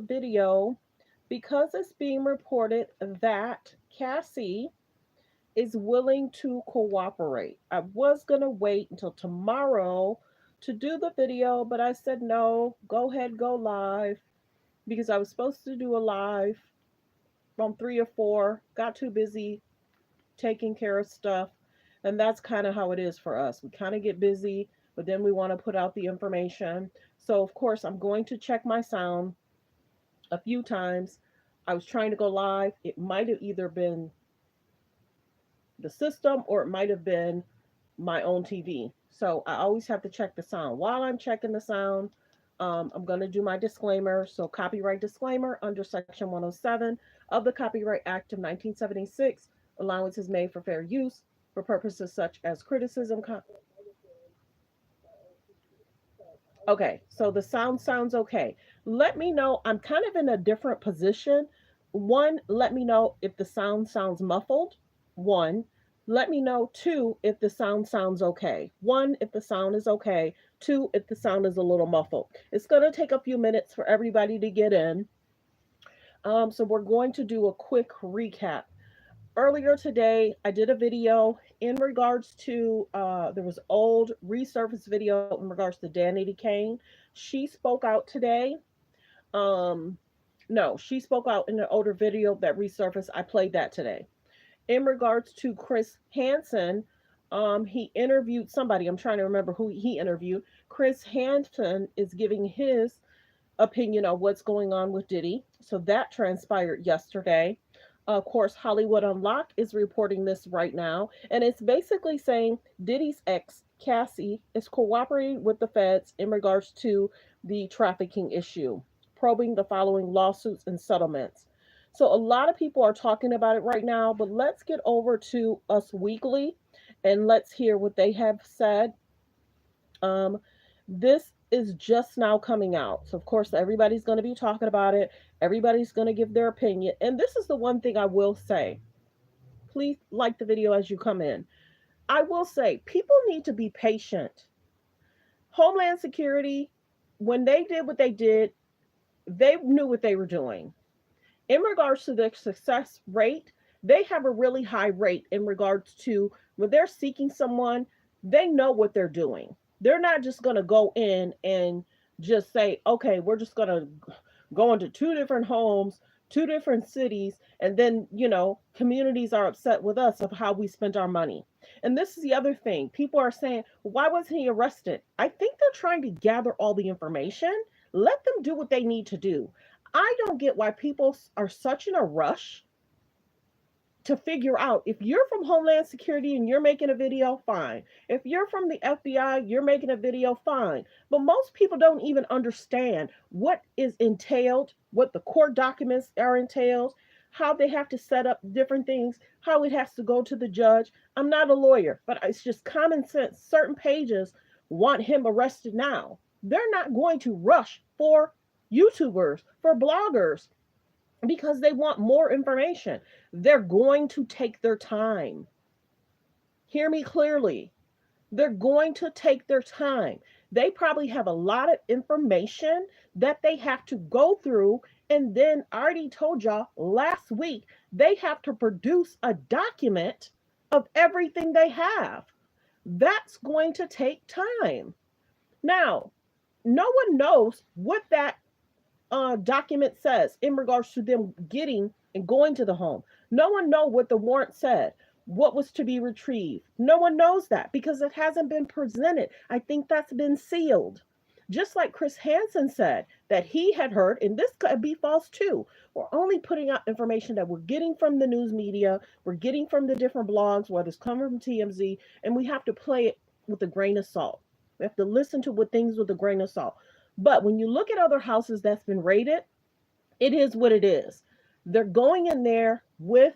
video because it's being reported that Cassie is willing to cooperate. I was going to wait until tomorrow to do the video, but I said no, go ahead, go live because I was supposed to do a live from 3 or 4, got too busy taking care of stuff. And that's kind of how it is for us. We kind of get busy, but then we want to put out the information. So, of course, I'm going to check my sound a few times. I was trying to go live. It might have either been the system or it might have been my own TV. So I always have to check the sound. While I'm checking the sound, I'm going to do my disclaimer. So, copyright disclaimer under Section 107 of the Copyright Act of 1976. Allowance is made for fair use for purposes such as criticism. Okay, so the sound sounds okay. Let me know. I'm kind of in a different position. One, let me know if the sound sounds muffled. One, let me know. Two, if the sound sounds okay. One, if the sound is okay. Two, if the sound is a little muffled. It's going to take a few minutes for everybody to get in. So we're going to do a quick recap. Earlier today, I did a video in regards to there was old resurfaced video in regards to Danny Kane. She spoke out today. Um, no, she spoke out in the older video that resurfaced. I played that today. In regards to Chris Hansen, he interviewed somebody. I'm trying to remember who he interviewed. Chris Hansen is giving his opinion on what's going on with Diddy. So that transpired yesterday. Of course, Hollywood Unlocked is reporting this right now, and it's basically saying Diddy's ex, Cassie, is cooperating with the feds in regards to the trafficking issue, probing the following lawsuits and settlements. So, a lot of people are talking about it right now, but let's get over to Us Weekly and let's hear what they have said. Um, this is just now coming out. So, of course, everybody's going to be talking about it. Everybody's going to give their opinion. And this is the one thing I will say. Please like the video as you come in. I will say people need to be patient. Homeland Security, when they did what they did, they knew what they were doing. In regards to the success rate, they have a really high rate in regards to when they're seeking someone, they know what they're doing. They're not just going to go in and just say, okay, we're just going to go into two different homes, two different cities, and then, communities are upset with us of how we spent our money. And this is the other thing. People are saying, why wasn't he arrested? I think they're trying to gather all the information. Let them do what they need to do. I don't get why people are such in a rush to figure out if you're from Homeland Security and you're making a video, fine. If you're from the FBI, you're making a video, fine. But most people don't even understand what is entailed, what the court documents are entailed, how they have to set up different things, how it has to go to the judge. I'm not a lawyer, but it's just common sense. Certain pages want him arrested now. They're not going to rush for YouTubers, for bloggers, because they want more information. They're going to take their time. Hear me clearly. They're going to take their time. They probably have a lot of information that they have to go through. And then I already told y'all last week, they have to produce a document of everything they have. That's going to take time. Now, no one knows what that document says in regards to them getting and going to the home. No one know what the warrant said, what was to be retrieved. No one knows that because it hasn't been presented. I think that's been sealed. Just like Chris Hansen said that he had heard, and this could be false too. We're only putting out information that we're getting from the news media, we're getting from the different blogs, whether it's coming from TMZ, and we have to play it with a grain of salt. We have to listen to what things with a grain of salt. But when you look at other houses that's been raided, it is what it is. They're going in there for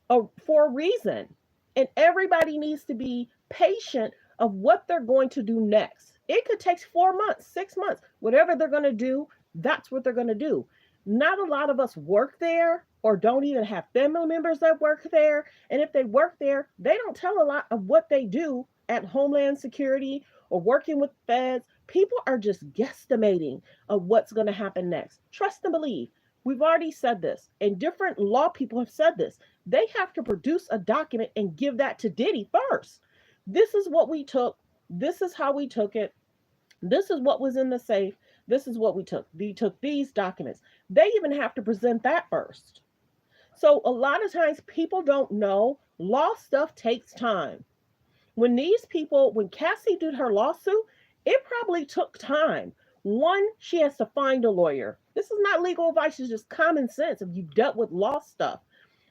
a reason. And everybody needs to be patient of what they're going to do next. It could take 4 months, 6 months, whatever they're going to do, that's what they're going to do. Not a lot of us work there or don't even have family members that work there. And if they work there, they don't tell a lot of what they do at Homeland Security or working with feds. People are just guesstimating of what's going to happen next. Trust and believe. We've already said this, and different law people have said this. They have to produce a document and give that to Diddy first. This is what we took. This is how we took it. This is what was in the safe. This is what we took. We took these documents. They even have to present that first. So a lot of times people don't know law stuff takes time. When Cassie did her lawsuit, it probably took time. One, she has to find a lawyer. This is not legal advice, it's just common sense if you've dealt with law stuff.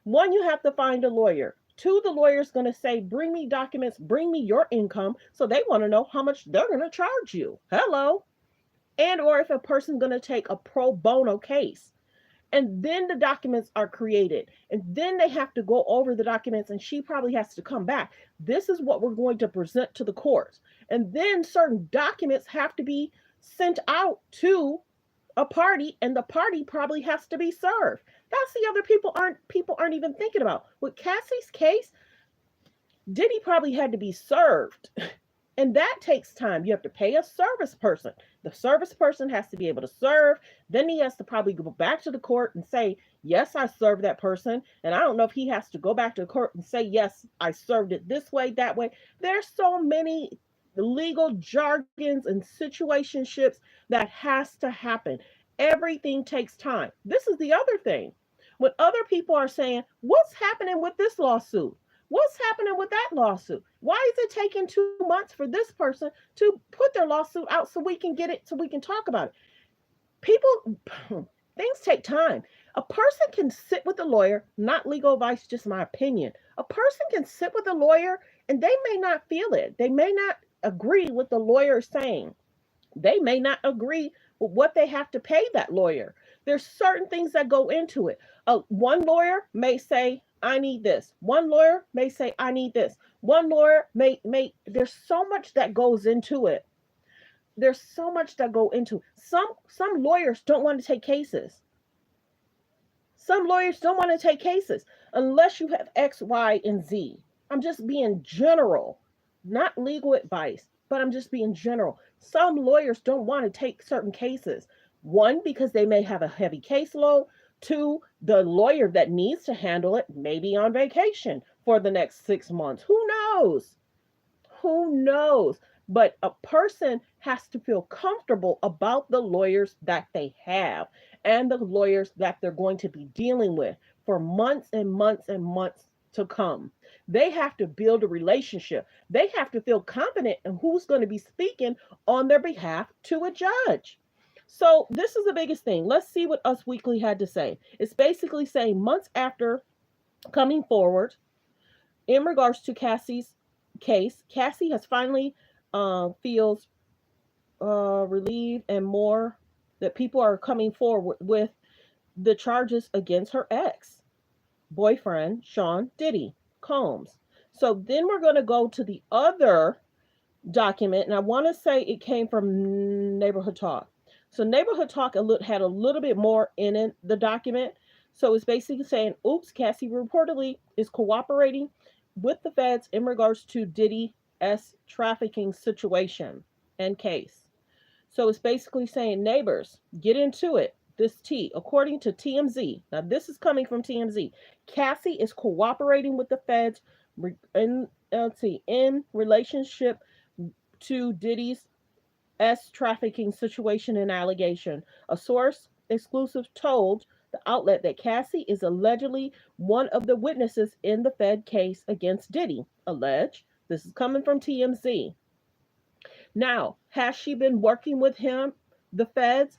One, you have to find a lawyer. Two, the lawyer's going to say, bring me documents, bring me your income. So they want to know how much they're going to charge you. Hello. And or if a person's going to take a pro bono case. And then the documents are created. And then they have to go over the documents, and she probably has to come back. This is what we're going to present to the courts. And then certain documents have to be sent out to a party, and the party probably has to be served. That's the other people aren't even thinking about. With Cassie's case, Diddy probably had to be served. And that takes time. You have to pay a service person. The service person has to be able to serve. Then he has to probably go back to the court and say, yes, I served that person. And I don't know if he has to go back to the court and say, yes, I served it this way, that way. There's so many legal jargons and situationships that has to happen. Everything takes time. This is the other thing. When other people are saying, what's happening with this lawsuit? What's happening with that lawsuit? Why is it taking 2 months for this person to put their lawsuit out so we can get it, so we can talk about it? People, things take time. A person can sit with a lawyer, not legal advice, just my opinion. A person can sit with a lawyer and they may not feel it. They may not agree with the lawyer is saying. They may not agree with what they have to pay that lawyer. There's certain things that go into it. One lawyer may say, I need this. One lawyer may say, I need this. One lawyer there's so much that goes into it. There's so much that go into some lawyers don't want to take cases. Some lawyers don't want to take cases unless you have X, Y, and Z. I'm just being general, not legal advice, but I'm just being general. Some lawyers don't want to take certain cases. One, because they may have a heavy caseload. Two, the lawyer that needs to handle it may be on vacation for the next 6 months. Who knows? Who knows? But a person has to feel comfortable about the lawyers that they have and the lawyers that they're going to be dealing with for months and months and months to come. They have to build a relationship. They have to feel confident in who's going to be speaking on their behalf to a judge. So this is the biggest thing. Let's see what Us Weekly had to say. It's basically saying months after coming forward in regards to Cassie's case, Cassie has finally feels relieved and more that people are coming forward with the charges against her ex boyfriend, Sean Diddy Combs. So then we're going to go to the other document, and I want to say it came from Neighborhood Talk. So Neighborhood Talk had a little bit more in it, the document. So it's basically saying, oops, Cassie reportedly is cooperating with the feds in regards to Diddy's trafficking situation and case. So it's basically saying, neighbors, get into it. This T, according to TMZ. Now this is coming from TMZ. Cassie is cooperating with the feds in relationship to Diddy's trafficking situation and allegation. A source exclusive told the outlet that Cassie is allegedly one of the witnesses in the Fed case against Diddy. Alleged. This is coming from TMZ. Now, has she been working with him, the feds,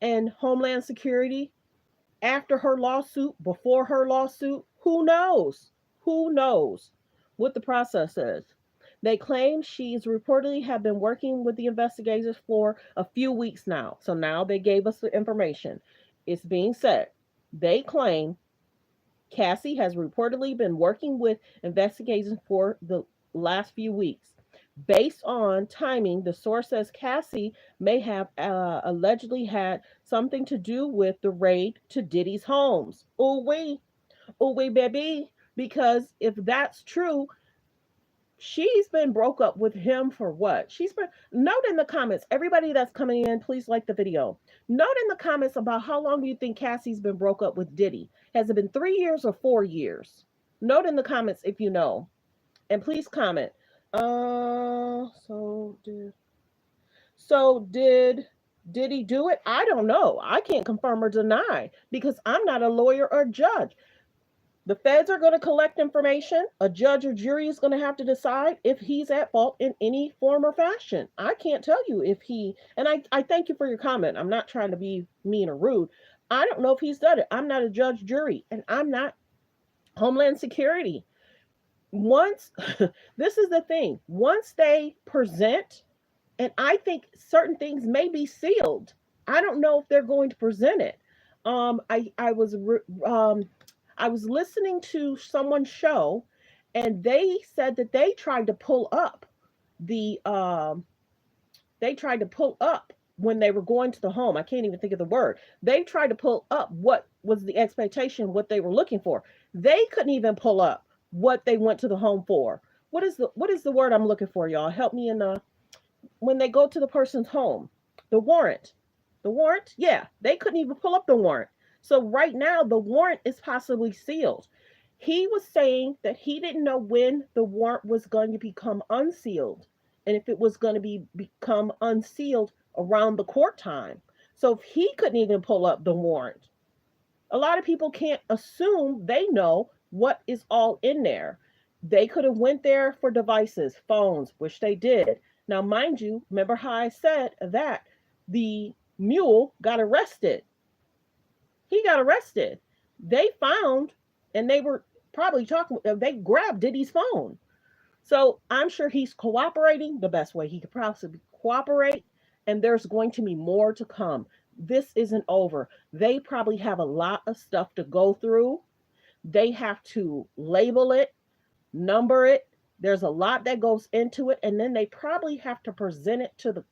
and Homeland Security after her lawsuit, before her lawsuit? Who knows? Who knows what the process is? They claim she's reportedly have been working with the investigators for a few weeks now. So now they gave us the information. It's being said. They claim Cassie has reportedly been working with investigators for the last few weeks. Based on timing, the source says Cassie may have allegedly had something to do with the raid to Diddy's homes. Oh wait, baby. Because if that's true, She's been broke up with him for what? She's been, note in the comments, everybody that's coming in, please like the video. Note in the comments about how long do you think Cassie's been broke up with Diddy? Has it been 3 years or 4 years? Note in the comments if you know. And please comment. Uh so did so did he do it? I don't know. I can't confirm or deny because I'm not a lawyer or judge. The feds are going to collect information. A judge or jury is going to have to decide if he's at fault in any form or fashion. I can't tell you if he, and I thank you for your comment. I'm not trying to be mean or rude. I don't know if he's done it. I'm not a judge, jury, and I'm not Homeland Security. Once, this is the thing, once they present, and I think certain things may be sealed. I don't know if they're going to present it. I was listening to someone's show, and they said that the they tried to pull up when they were going to the home. I can't even think of the word. They tried to pull up what was the expectation, what they were looking for. They couldn't even pull up what they went to the home for. What is the word I'm looking for, y'all? Help me in the when they go to the person's home. The warrant. The warrant? Yeah, they couldn't even pull up the warrant. So right now the warrant is possibly sealed. He was saying that he didn't know when the warrant was going to become unsealed and if it was going to become unsealed around the court time. So if he couldn't even pull up the warrant, a lot of people can't assume they know what is all in there. They could have went there for devices, phones, which they did. Now, mind you, remember how I said that the mule got arrested? He got arrested. They found, and they were probably talking, they grabbed Diddy's phone. So I'm sure he's cooperating the best way he could possibly cooperate, and there's going to be more to come. This isn't over. They probably have a lot of stuff to go through. They have to label it, number it. There's a lot that goes into it, and then they probably have to present it to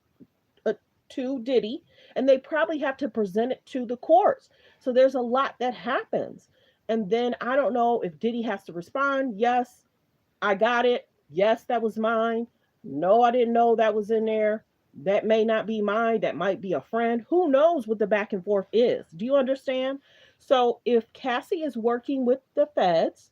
Diddy, and they probably have to present it to the courts. So there's a lot that happens. And then I don't know if Diddy has to respond. Yes, I got it. Yes, that was mine. No, I didn't know that was in there. That may not be mine. That might be a friend. Who knows what the back and forth is? Do you understand? So if Cassie is working with the feds,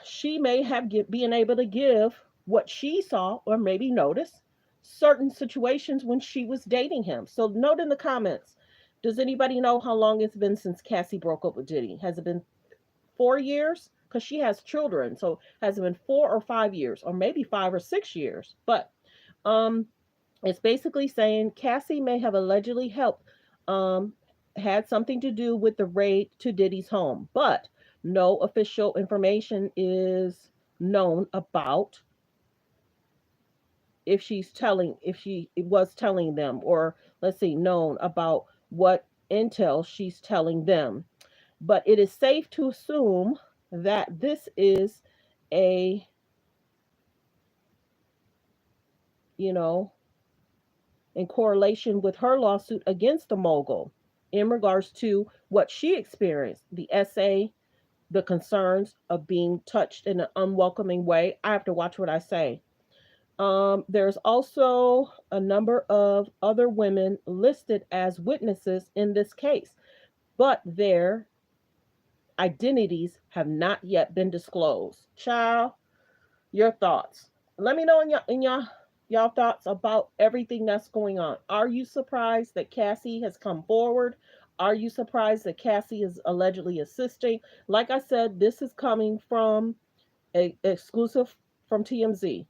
she may have been able to give what she saw or maybe notice certain situations when she was dating him. So note in the comments, does anybody know how long it's been since Cassie broke up with Diddy? Has it been 4 years? Because she has children. So has it been 4 or 5 years, or maybe 5 or 6 years? But um, it's basically saying Cassie may have allegedly helped, um, had something to do with the raid to Diddy's home, but no official information is known about if she was telling them, or let's see, known about what intel she's telling them. But it is safe to assume that this is a, you know, in correlation with her lawsuit against the mogul in regards to what she experienced, the essay, the concerns of being touched in an unwelcoming way. I have to watch what I say. There's also a number of other women listed as witnesses in this case, but their identities have not yet been disclosed. Child, your thoughts. Let me know y'all thoughts about everything that's going on. Are you surprised that Cassie has come forward? Are you surprised that Cassie is allegedly assisting? Like I said, this is coming from a exclusive from TMZ.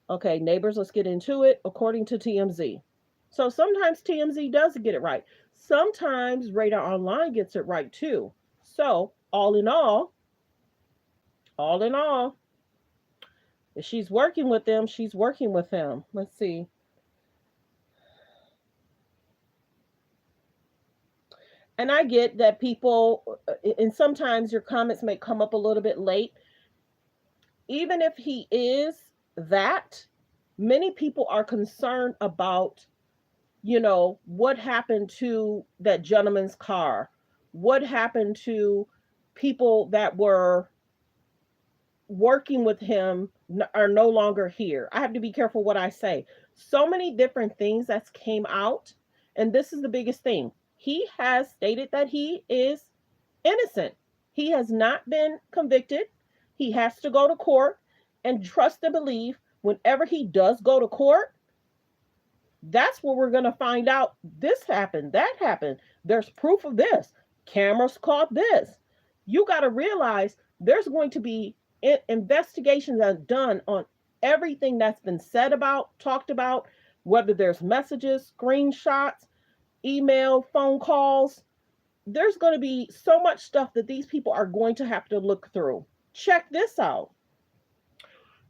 Okay, neighbors, let's get into it according to TMZ. So sometimes TMZ does get it right. Sometimes Radar Online gets it right too. So all in all, if she's working with them, she's working with them. Let's see. And I get that people, and sometimes your comments may come up a little bit late. Even if he is that, many people are concerned about, what happened to that gentleman's car? What happened to people that were working with him are no longer here. I have to be careful what I say. So many different things that's came out, and this is the biggest thing. He has stated that he is innocent. He has not been convicted. He has to go to court, and trust and believe whenever he does go to court, that's where we're going to find out this happened, that happened. There's proof of this. Cameras caught this. You got to realize there's going to be investigations that are done on everything that's been said about, talked about, whether there's messages, screenshots, email, phone calls. There's going to be so much stuff that these people are going to have to look through. Check this out.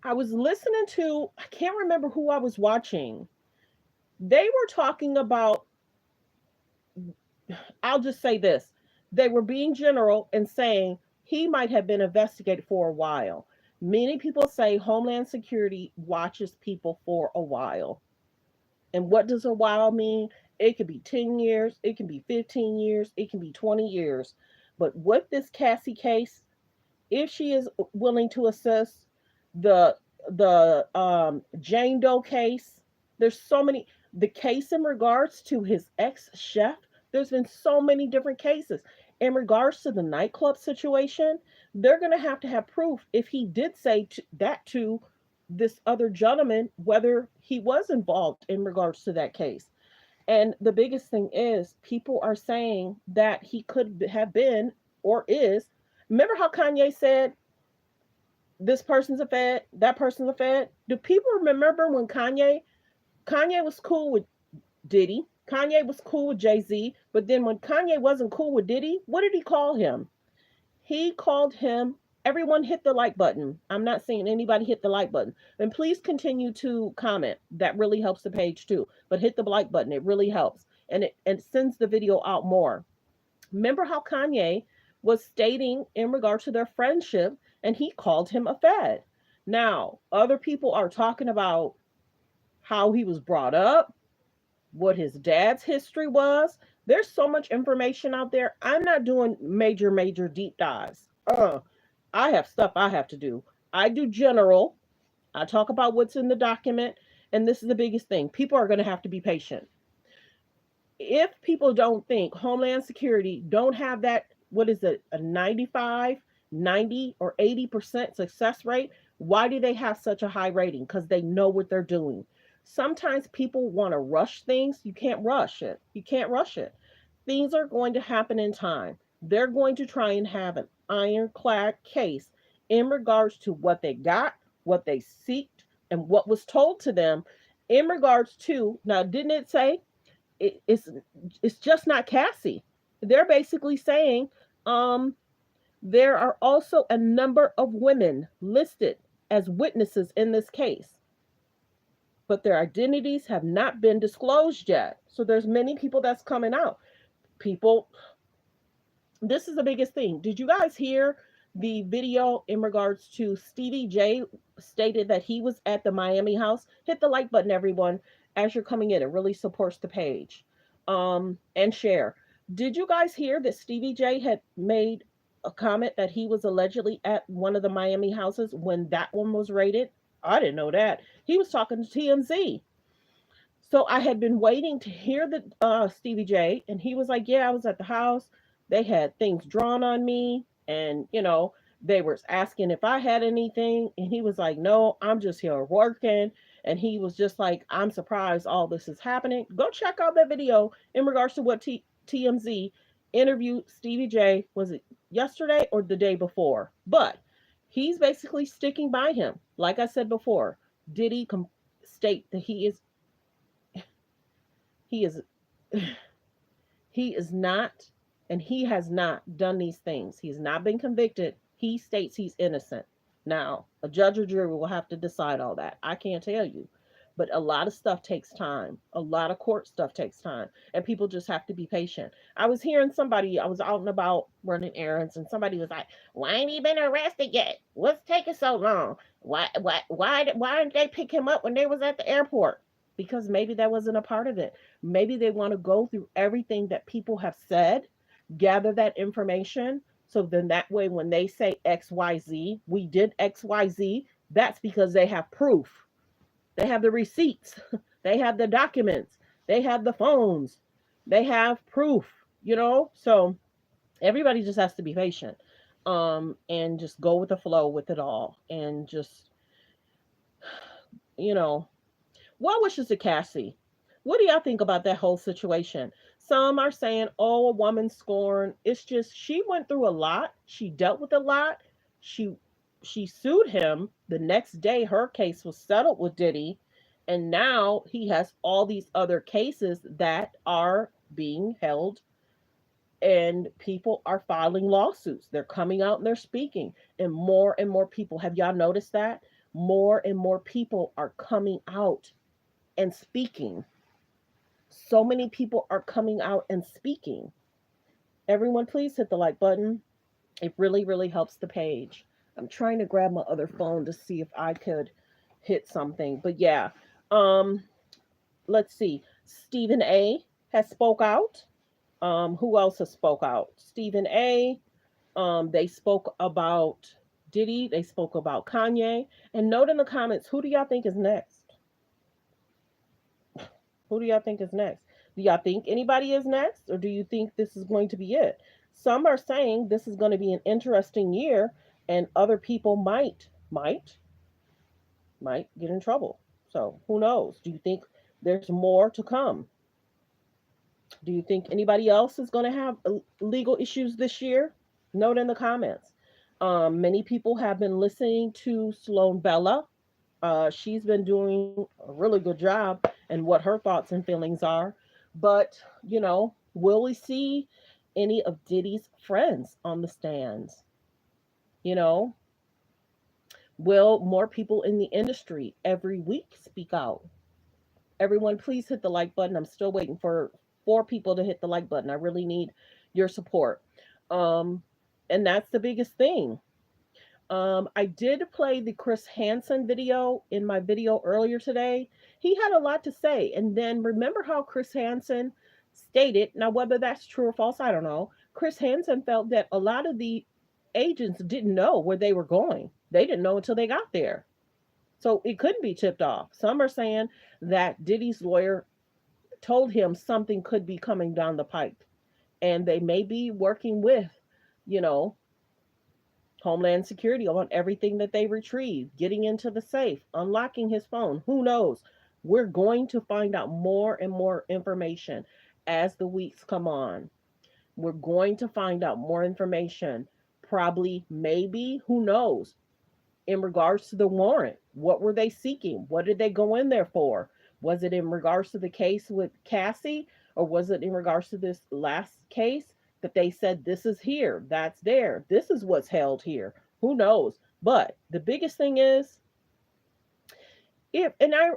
I was listening to, I can't remember who I was watching. They were talking about, I'll just say this. They were being general and saying he might have been investigated for a while. Many people say Homeland Security watches people for a while. And what does a while mean? It could be 10 years, it can be 15 years, it can be 20 years. But with this Cassie case, if she is willing to assist the Jane Doe case, there's so many, the case in regards to his ex chef, there's been so many different cases in regards to the nightclub situation. They're going to have proof if he did say that to this other gentleman, whether he was involved in regards to that case. And the biggest thing is people are saying that he could have been or is. Remember how Kanye said this person's a fed, that person's a fed? Do people remember when Kanye was cool with Diddy, Kanye was cool with Jay-Z, but then when Kanye wasn't cool with Diddy, what did he call him? He called him, everyone hit the like button. I'm not saying anybody hit the like button. And please continue to comment. That really helps the page too. But hit the like button. It really helps. And it sends the video out more. Remember how Kanye was stating in regard to their friendship and he called him a fed. Now, other people are talking about how he was brought up, what his dad's history was. There's so much information out there. I'm not doing major deep dives. I have stuff I have to do. I do general. I talk about what's in the document, and this is the biggest thing. People are going to have to be patient. If people don't think Homeland Security don't have that, what is it, a 95, 90, or 80% success rate, why do they have such a high rating? Because they know what they're doing. Sometimes people want to rush things. You can't rush it. You can't rush it. Things are going to happen in time. They're going to try and have an ironclad case in regards to what they got, what they seeked, and what was told to them in regards to, now, didn't it say it's just not Cassie? They're basically saying there are also a number of women listed as witnesses in this case, but their identities have not been disclosed yet. So there's many people that's coming out. People, this is the biggest thing. Did you guys hear the video in regards to Stevie J stated that he was at the Miami house? Hit the like button, everyone, as you're coming in. It really supports the page. And share. Did you guys hear that Stevie J had made a comment that he was allegedly at one of the Miami houses when that one was raided? I didn't know that. He was talking to TMZ. So I had been waiting to hear the Stevie J, and he was like, "Yeah, I was at the house. They had things drawn on me, and they were asking if I had anything." And he was like, "No, I'm just here working." And he was just like, "I'm surprised all this is happening." Go check out that video in regards to what TMZ interviewed Stevie J. Was it yesterday or the day before? But he's basically sticking by him. Like I said before, Diddy state that he is he is not, and he has not done these things. He's not been convicted. He states he's innocent. Now, a judge or jury will have to decide all that. I can't tell you. But a lot of stuff takes time. A lot of court stuff takes time. And people just have to be patient. I was hearing somebody, I was out and about running errands, and somebody was like, "Why ain't he been arrested yet? What's taking so long? Why didn't they pick him up when they was at the airport?" Because maybe that wasn't a part of it. Maybe they want to go through everything that people have said, gather that information, So then that way, when they say XYZ, we did XYZ, that's because they have proof. They have the receipts, they have the documents, they have the phones, they have proof, So everybody just has to be patient, and just go with the flow with it all, and just, you know, well wishes to Cassie. What do y'all think about that whole situation? Some are saying, oh, a woman scorn. It's just she went through a lot. She dealt with a lot. She she sued him. The next day her case was settled with Diddy. And now he has all these other cases that are being held, and people are filing lawsuits. They're coming out and they're speaking. And more people, have y'all noticed that? More and more people are coming out and speaking. So many people are coming out and speaking. Everyone, please hit the like button. It really, really helps the page. I'm trying to grab my other phone to see if I could hit something. But yeah, um, let's see. Stephen A has spoke out. Who else has spoke out? Stephen A. They spoke about Diddy. They spoke about Kanye. And note in the comments, who do y'all think is next? Who do y'all think is next? Do y'all think anybody is next, or do you think this is going to be it? Some are saying this is going to be an interesting year, and other people might get in trouble. So who knows? Do you think there's more to come? Do you think anybody else is going to have legal issues this year? Note in the comments. Many people have been listening to Sloan Bella. She's been doing a really good job and what her thoughts and feelings are. But, will we see any of Diddy's friends on the stands? You know, will more people in the industry every week speak out? Everyone, please hit the like button. I'm still waiting for 4 people to hit the like button. I really need your support. Um, and that's the biggest thing. I did play the Chris Hansen video in my video earlier today. He had a lot to say. And then remember how Chris Hansen stated, now whether that's true or false, I don't know. Chris Hansen felt that a lot of the agents didn't know where they were going. They didn't know until they got there. So it couldn't be tipped off. Some are saying that Diddy's lawyer told him something could be coming down the pipe. And they may be working with, you know, Homeland Security on everything that they retrieve, getting into the safe, unlocking his phone. Who knows? We're going to find out more and more information as the weeks come on. We're going to find out more information. Probably, maybe, who knows? In regards to the warrant, what were they seeking? What did they go in there for? Was it in regards to the case with Cassie, or was it in regards to this last case that they said this is here, that's there, this is what's held here? Who knows? But the biggest thing is, if and I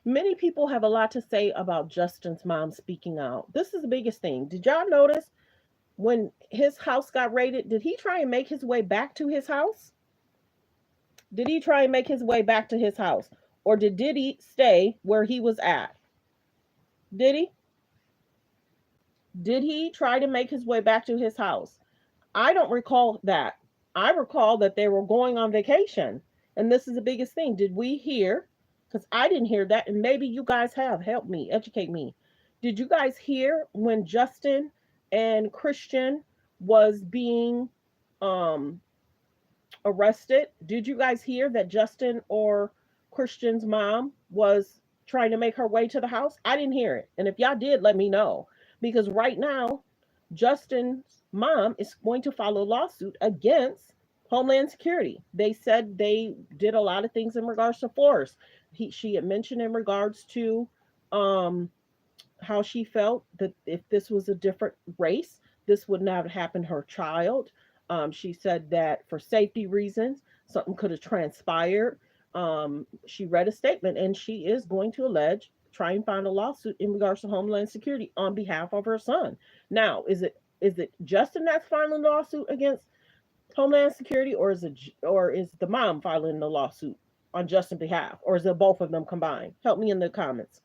many people have a lot to say about Justin's mom speaking out. This is the biggest thing. Did y'all notice when his house got raided? Did he try and make his way back to his house? Did he try and make his way back to his house? Or did he stay where he was at? Did he? Did he try to make his way back to his house? I don't recall that. I recall that they were going on vacation. And this is the biggest thing. Did we hear? Because I didn't hear that. And maybe you guys have. Help me, educate me. Did you guys hear when Justin and Christian was being um arrested? Did you guys hear that Justin or Christian's mom was trying to make her way to the house? I didn't hear it. And if y'all did, let me know. Because right now, Justin's mom is going to file a lawsuit against Homeland Security. They said they did a lot of things in regards to force. She had mentioned in regards to um, how she felt that if this was a different race, this would not have happened to her child. She said that for safety reasons, something could have transpired. She read a statement, and she is going to try and find a lawsuit in regards to Homeland Security on behalf of her son. Now, is it Justin that's filing the lawsuit against Homeland Security, or is the mom filing the lawsuit on Justin's behalf, or is it both of them combined? Help me in the comments.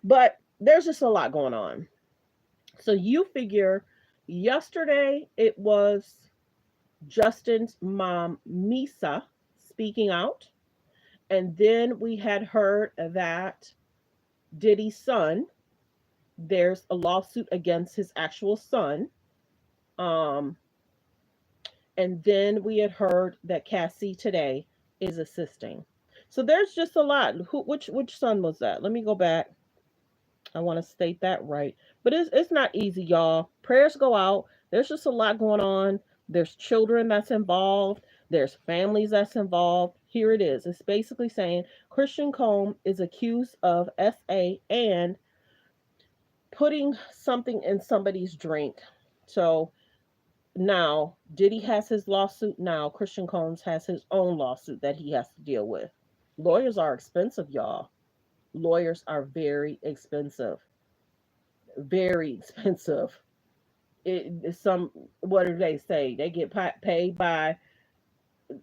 But there's just a lot going on. So you figure yesterday it was Justin's mom, Misa, speaking out. And then we had heard that Diddy's son, there's a lawsuit against his actual son. Um, and then we had heard that Cassie today is assisting. So there's just a lot. Which son was that? Let me go back. I want to state that right. But it's not easy, y'all. Prayers go out. There's just a lot going on. There's children that's involved. There's families that's involved. Here it is. It's basically saying Christian Combe is accused of SA and putting something in somebody's drink. So now Diddy has his lawsuit now. Christian Combs has his own lawsuit that he has to deal with. Lawyers are expensive, y'all. Lawyers are very expensive. Very expensive. Some, what do they say? They get paid by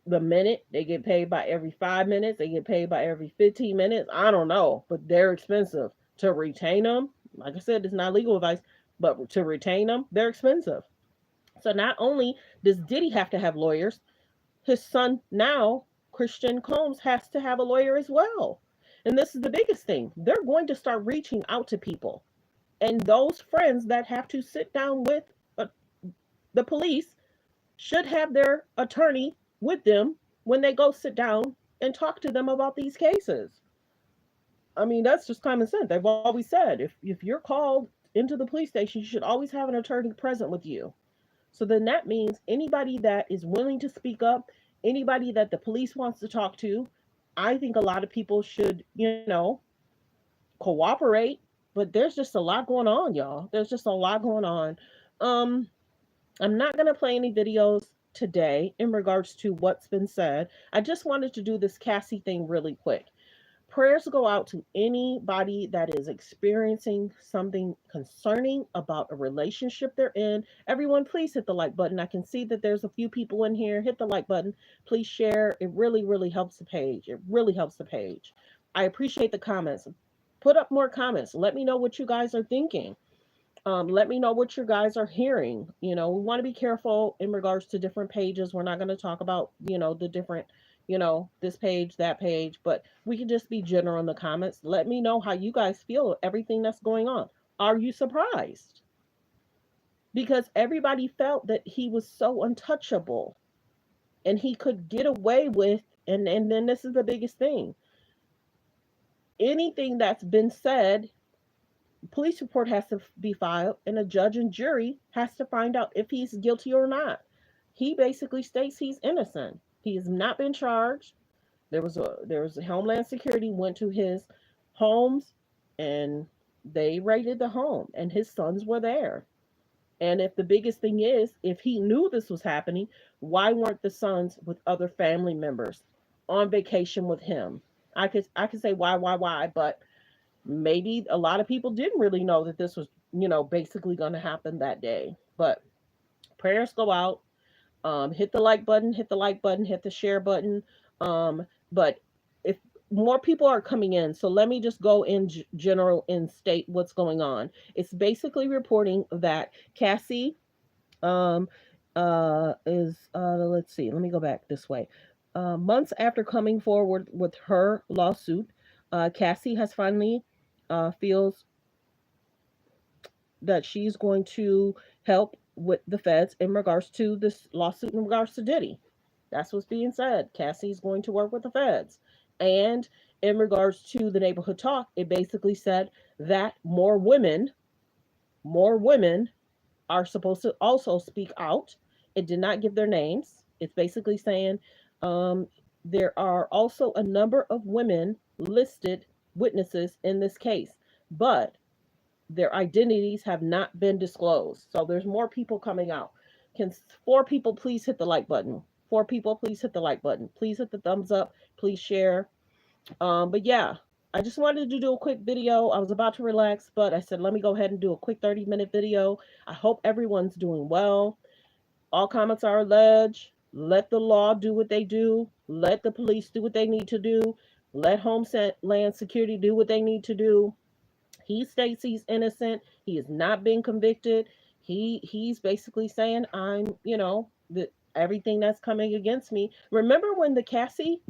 the minute. They get paid by every 5 minutes. They get paid by every 15 minutes. I don't know, but they're expensive. To retain them, like I said, it's not legal advice, but to retain them, they're expensive. So not only does Diddy have to have lawyers, his son now, Christian Combs, has to have a lawyer as well. And this is the biggest thing. They're going to start reaching out to people. And those friends that have to sit down with uh, the police should have their attorney with them when they go sit down and talk to them about these cases. I mean, that's just common sense. They've always said if you're called into the police station, you should always have an attorney present with you. So then that means anybody that is willing to speak up, anybody that the police wants to talk to, I think a lot of people should, cooperate. But there's just a lot going on, y'all. There's just a lot going on. Um, I'm not going to play any videos today in regards to what's been said. I just wanted to do this Cassie thing really quick. Prayers go out to anybody that is experiencing something concerning about a relationship they're in. Everyone, please hit the like button. I can see that there's a few people in here. Hit the like button. Please share. It really, really helps the page. It really helps the page. I appreciate the comments. Put up more comments. Let me know what you guys are thinking. Let me know what you guys are hearing. We want to be careful in regards to different pages. We're not going to talk about, the different, this page, that page, but we can just be general in the comments. Let me know how you guys feel, everything that's going on. Are you surprised? Because everybody felt that he was so untouchable and he could get away with, and then this is the biggest thing. Anything that's been said, police report has to be filed and a judge and jury has to find out if he's guilty or not. He basically states he's innocent. He has not been charged. There was a Homeland Security went to his homes and they raided the home and his sons were there. And if the biggest thing is, if he knew this was happening, why weren't the sons with other family members on vacation with him? I could say why, but maybe a lot of people didn't really know that this was, basically going to happen that day. But prayers go out. Hit the like button, hit the like button, hit the share button. But if more people are coming in, so let me just go in general and state what's going on. It's basically reporting that Cassie um, is, let's see, let me go back this way. Months after coming forward with her lawsuit, Cassie has finally feels that she's going to help with the feds in regards to this lawsuit in regards to Diddy. That's what's being said. Cassie's going to work with the feds. And in regards to the neighborhood talk, it basically said that more women are supposed to also speak out. It did not give their names. It's basically saying um, there are also a number of women listed witnesses in this case, but their identities have not been disclosed. So there's more people coming out. Can 4 people please hit the like button? 4 people, please hit the like button. Please hit the thumbs up. Please share. But yeah, I just wanted to do a quick video. I was about to relax, but I said, let me go ahead and do a quick 30-minute video. I hope everyone's doing well. All comments are alleged. Let the law do what they do. Let the police do what they need to do. Let Homeland Security do what they need to do. He states he's innocent. He has not been convicted. He's basically saying, I'm, that everything that's coming against me. Remember when the Cassie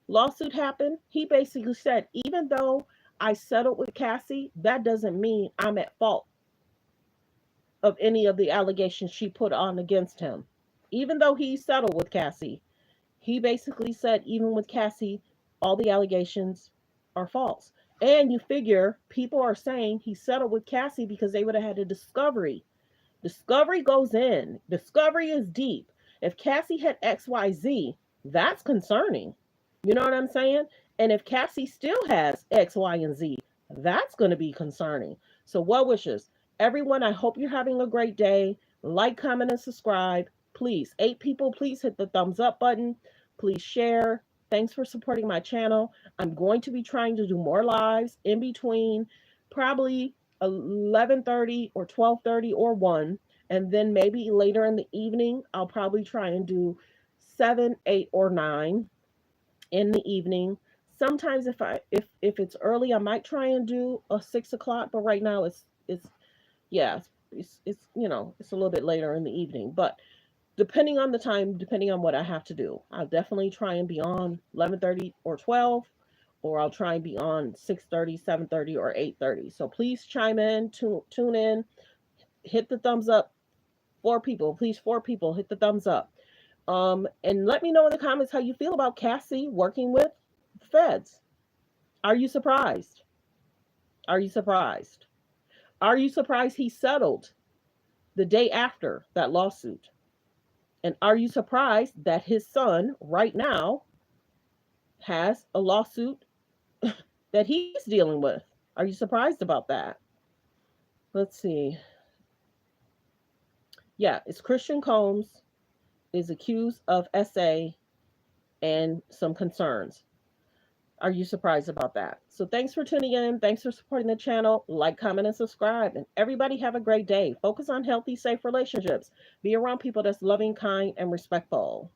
lawsuit happened? He basically said, even though I settled with Cassie, that doesn't mean I'm at fault of any of the allegations she put on against him. Even though he settled with Cassie, he basically said, even with Cassie, all the allegations are false. And you figure people are saying he settled with Cassie because they would have had a discovery. Discovery goes in, discovery is deep. If Cassie had XYZ, that's concerning. You know what I'm saying? And if Cassie still has X, Y, and Z, that's going to be concerning. So, well wishes. Everyone, I hope you're having a great day. Like, comment, and subscribe. Please, 8 people, please hit the thumbs up button. Please share. Thanks for supporting my channel. I'm going to be trying to do more lives in between, probably 11:30 or 12:30 or 1, and then maybe later in the evening I'll probably try and do 7, 8, or 9 in the evening. Sometimes if it's early, I might try and do a 6 o'clock, but right now it's yeah, it's it's a little bit later in the evening. But depending on the time, depending on what I have to do, I'll definitely try and be on 11:30 or 12, or I'll try and be on 6:30, 7:30, or 8:30. So please chime in, tune in, hit the thumbs up. 4 people, please, 4 people, hit the thumbs up. And let me know in the comments how you feel about Cassie working with the feds. Are you surprised? Are you surprised? Are you surprised he settled the day after that lawsuit? And are you surprised that his son right now has a lawsuit that he's dealing with? Are you surprised about that? Let's see. Yeah, it's Christian Combs is accused of SA and some concerns. Are you surprised about that? So thanks for tuning in. Thanks for supporting the channel. Like, comment, and subscribe. And everybody have a great day. Focus on healthy, safe relationships. Be around people that's loving, kind, and respectful.